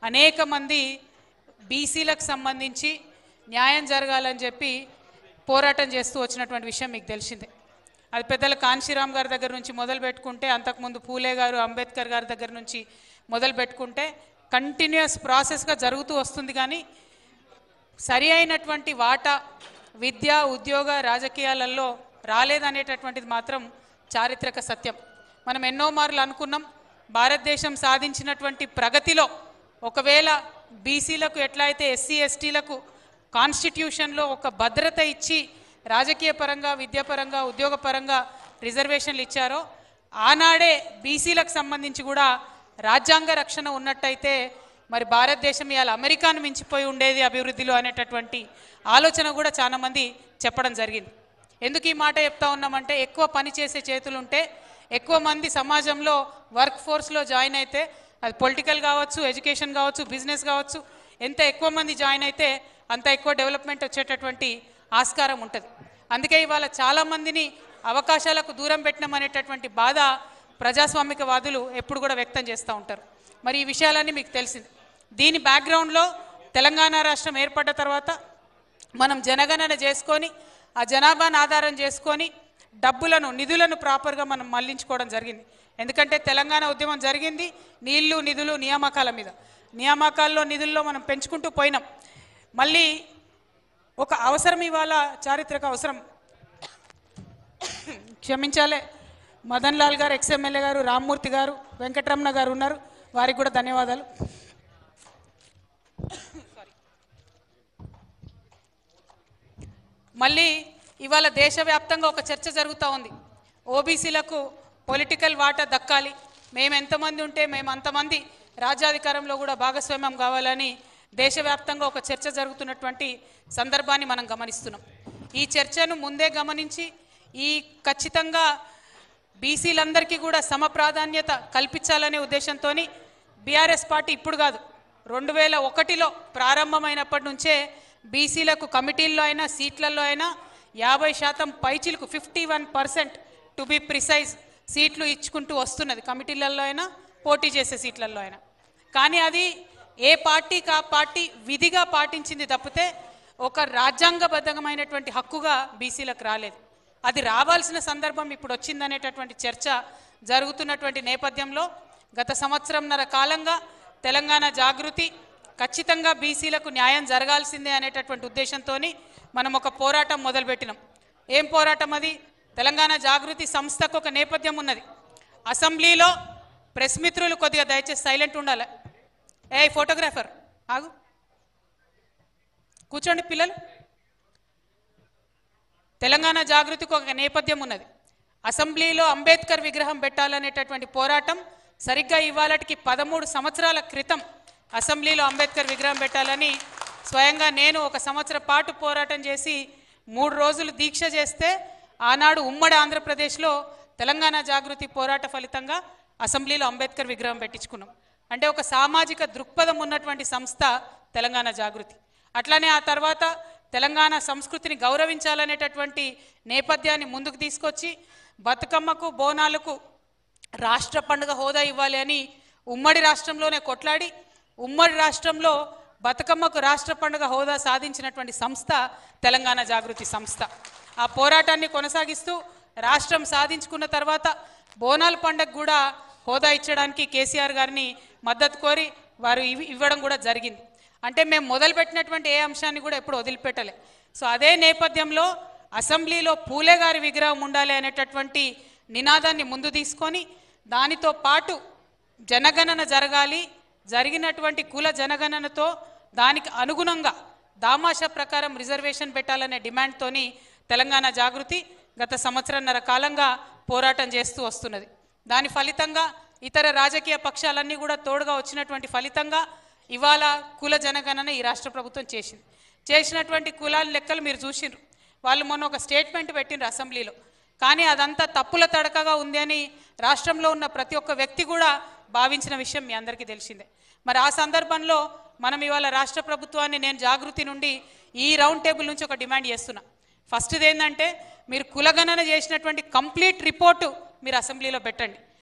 అనేక మంది బీసీలకు సంబంధించి న్యాయం జరగాలని చెప్పి పోరాటం చేస్తూ వచ్చినటువంటి విషయం మీకు తెలిసిందే. అది పెద్దల కాన్షీరామ్ గారి దగ్గర నుంచి మొదలు పెట్టుకుంటే, అంతకుముందు పూలే గారు, అంబేద్కర్ గారి దగ్గర నుంచి మొదలు పెట్టుకుంటే కంటిన్యూస్ ప్రాసెస్గా జరుగుతూ వస్తుంది. కానీ సరి అయినటువంటి వాటా విద్య, ఉద్యోగ, రాజకీయాలలో రాలేదనేటటువంటిది మాత్రం చారిత్రక సత్యం. మనం ఎన్నో మార్లు అనుకున్నాం, భారతదేశం సాధించినటువంటి ప్రగతిలో ఒకవేళ బీసీలకు ఎట్లయితే ఎస్సీ ఎస్టీలకు కాన్స్టిట్యూషన్లో ఒక భద్రత ఇచ్చి రాజకీయ పరంగా, విద్యాపరంగా, ఉద్యోగపరంగా రిజర్వేషన్లు ఇచ్చారో, ఆనాడే బీసీలకు సంబంధించి కూడా రాజ్యాంగ రక్షణ ఉన్నట్టయితే మరి భారతదేశం ఇవాళ అమెరికాను మించిపోయి ఉండేది అభివృద్ధిలో అనేటటువంటి ఆలోచన కూడా చాలామంది చెప్పడం జరిగింది. ఎందుకు ఈ మాట చెప్తా ఉన్నామంటే, ఎక్కువ పని చేసే చేతులుంటే, ఎక్కువ మంది సమాజంలో వర్క్ ఫోర్స్లో జాయిన్ అయితే, అది పొలిటికల్ కావచ్చు, ఎడ్యుకేషన్ కావచ్చు, బిజినెస్ కావచ్చు, ఎంత ఎక్కువ మంది జాయిన్ అయితే అంత ఎక్కువ డెవలప్మెంట్ వచ్చేటటువంటి ఆస్కారం ఉంటుంది. అందుకే ఇవాళ చాలామందిని అవకాశాలకు దూరం పెట్టినామనేటటువంటి బాధ ప్రజాస్వామికవాదులు ఎప్పుడు కూడా వ్యక్తం చేస్తూ ఉంటారు. మరి ఈ విషయాలన్నీ మీకు తెలిసింది. దీని బ్యాక్గ్రౌండ్లో తెలంగాణ రాష్ట్రం ఏర్పడ్డ తర్వాత మనం జనగణన చేసుకొని, ఆ జనాభాను ఆధారం చేసుకొని డబ్బులను, నిధులను ప్రాపర్గా మనం మళ్లించుకోవడం జరిగింది. ఎందుకంటే తెలంగాణ ఉద్యమం జరిగింది నీళ్లు, నిధులు, నియామకాల మీద. నియామకాల్లో, నిధుల్లో మనం పెంచుకుంటూ పోయినాం. మళ్ళీ ఒక అవసరం, ఇవాళ చారిత్రక అవసరం, క్షమించాలే, మదన్ లాల్ గారు, ఎక్స్ఎమ్మెల్యే గారు, రామ్మూర్తి గారు, వెంకటరమణ గారు ఉన్నారు, వారికి కూడా ధన్యవాదాలు. మళ్ళీ ఇవాళ దేశవ్యాప్తంగా ఒక చర్చ జరుగుతూ ఉంది. ఓబీసీలకు పొలిటికల్ వాటా దక్కాలి, మేము ఎంతమంది ఉంటే మేము అంతమంది రాజ్యాధికారంలో కూడా భాగస్వామ్యం కావాలని దేశవ్యాప్తంగా ఒక చర్చ జరుగుతున్నటువంటి సందర్భాన్ని మనం గమనిస్తున్నాం. ఈ చర్చను ముందే గమనించి ఖచ్చితంగా బీసీలందరికీ కూడా సమ ప్రాధాన్యత కల్పించాలనే ఉద్దేశంతో బీఆర్ఎస్ పార్టీ ఇప్పుడు కాదు, 2001లో ప్రారంభమైనప్పటి నుంచే బీసీలకు కమిటీల్లో అయినా, సీట్లలో అయినా 50% పైచిలకు 51% టు బి ప్రిసైజ్ సీట్లు ఇచ్చుకుంటూ వస్తున్నది, కమిటీలలో అయినా, పోటీ చేసే సీట్లలో అయినా. కానీ అది ఏ పార్టీకి ఆ పార్టీ విధిగా పాటించింది తప్పితే ఒక రాజ్యాంగబద్ధమైనటువంటి హక్కుగా బీసీలకు రాలేదు. అది రావాల్సిన సందర్భం ఇప్పుడు వచ్చిందనేటటువంటి చర్చ జరుగుతున్నటువంటి నేపథ్యంలో గత సంవత్సరంన్నర కాలంగా తెలంగాణ జాగృతి ఖచ్చితంగా బీసీలకు న్యాయం జరగాల్సిందే అనేటటువంటి ఉద్దేశంతో మనం ఒక పోరాటం మొదలుపెట్టినాం. ఏం పోరాటం అది? తెలంగాణ జాగృతి సంస్థకు ఒక నేపథ్యం ఉన్నది. అసెంబ్లీలో ప్రెస్ మిత్రులు కొద్దిగా దయచేసి సైలెంట్ ఉండాలి. ఫోటోగ్రాఫర్ ఆగు, కూర్చోండి పిల్లలు. తెలంగాణ జాగృతికి ఒక నేపథ్యం ఉన్నది. అసెంబ్లీలో అంబేద్కర్ విగ్రహం పెట్టాలనేటటువంటి పోరాటం సరిగ్గా ఇవాళకి 13 సంవత్సరాల క్రితం అసెంబ్లీలో అంబేద్కర్ విగ్రహం పెట్టాలని స్వయంగా నేను 1 సంవత్సరం పాటు పోరాటం చేసి 3 రోజులు దీక్ష చేస్తే ఆనాడు ఉమ్మడి ఆంధ్రప్రదేశ్లో తెలంగాణ జాగృతి పోరాట ఫలితంగా అసెంబ్లీలో అంబేద్కర్ విగ్రహం పెట్టించుకున్నాం. అంటే ఒక సామాజిక దృక్పథం ఉన్నటువంటి సంస్థ తెలంగాణ జాగృతి. అట్లానే ఆ తర్వాత తెలంగాణ సంస్కృతిని గౌరవించాలనేటటువంటి నేపథ్యాన్ని ముందుకు తీసుకొచ్చి బతుకమ్మకు, బోనాలకు రాష్ట్ర పండుగ హోదా ఇవ్వాలి అని ఉమ్మడి రాష్ట్రంలోనే కొట్లాడి ఉమ్మడి రాష్ట్రంలో బతుకమ్మకు రాష్ట్ర పండుగ హోదా సాధించినటువంటి సంస్థ తెలంగాణ జాగృతి సంస్థ. ఆ పోరాటాన్ని కొనసాగిస్తూ రాష్ట్రం సాధించుకున్న తర్వాత బోనాల పండుగ కూడా హోదా ఇచ్చడానికి కేసీఆర్ గారిని మద్దతు కోరి వారు ఇవ్వడం కూడా జరిగింది. అంటే మేము మొదలుపెట్టినటువంటి ఏ అంశాన్ని కూడా ఎప్పుడు వదిలిపెట్టలే. సో అదే నేపథ్యంలో అసెంబ్లీలో పూలే గారి విగ్రహం ఉండాలి అనేటటువంటి నినాదాన్ని ముందు తీసుకొని దానితో పాటు జనగణన జరగాలి, జరిగినటువంటి కుల జనగణనతో దానికి అనుగుణంగా దామాషా ప్రకారం రిజర్వేషన్ పెట్టాలనే డిమాండ్తోని తెలంగాణ జాగృతి గత సంవత్సరంన్నర కాలంగా పోరాటం చేస్తూ వస్తున్నది. దాని ఫలితంగా ఇతర రాజకీయ పక్షాలన్నీ కూడా తోడుగా వచ్చినటువంటి ఫలితంగా ఇవాళ కుల జనగణన ఈ రాష్ట్ర ప్రభుత్వం చేసినటువంటి కులాల లెక్కలు మీరు చూసిండ్రు. వాళ్ళు మొన్న ఒక స్టేట్మెంట్ పెట్టిండ్రు అసెంబ్లీలో. కానీ అదంతా తప్పుల తడకగా ఉంది అని రాష్ట్రంలో ఉన్న ప్రతి ఒక్క వ్యక్తి కూడా భావించిన విషయం మీ అందరికీ తెలిసిందే. మరి ఆ సందర్భంలో మనం ఇవాళ రాష్ట్ర ప్రభుత్వాన్ని నేను జాగృతి నుండి ఈ రౌండ్ టేబుల్ నుంచి ఒక డిమాండ్ చేస్తున్నా. ఫస్ట్ది ఏంటంటే మీరు కులగణన చేసినటువంటి కంప్లీట్ రిపోర్టు మీరు అసెంబ్లీలో పెట్టండి.